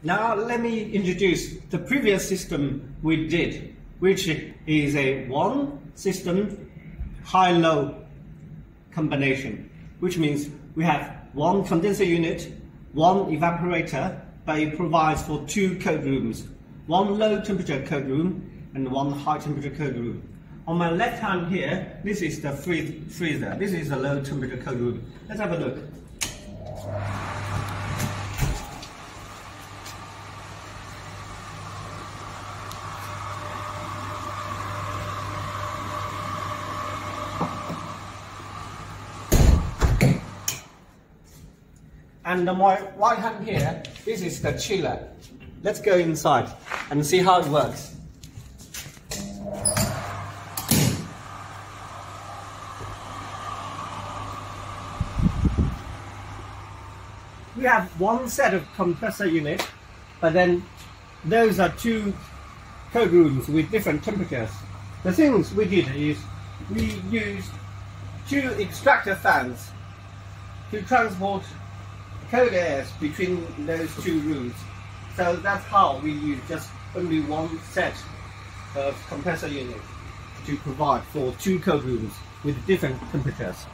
Now let me introduce the previous system we did, which is a one system high-low combination, which means we have one condenser unit, one evaporator, but it provides for two cold rooms, one low temperature cold room and one high temperature cold room. On my left hand here, this is the freezer. This is the low temperature cold room. Let's have a look. And on my right hand here, this is the chiller. Let's go inside and see how it works. We have one set of compressor units, but then those are two cold rooms with different temperatures. The things we did is we used two extractor fans to transport cold air between those two rooms. So that's how we use just only one set of compressor units to provide for two cold rooms with different temperatures.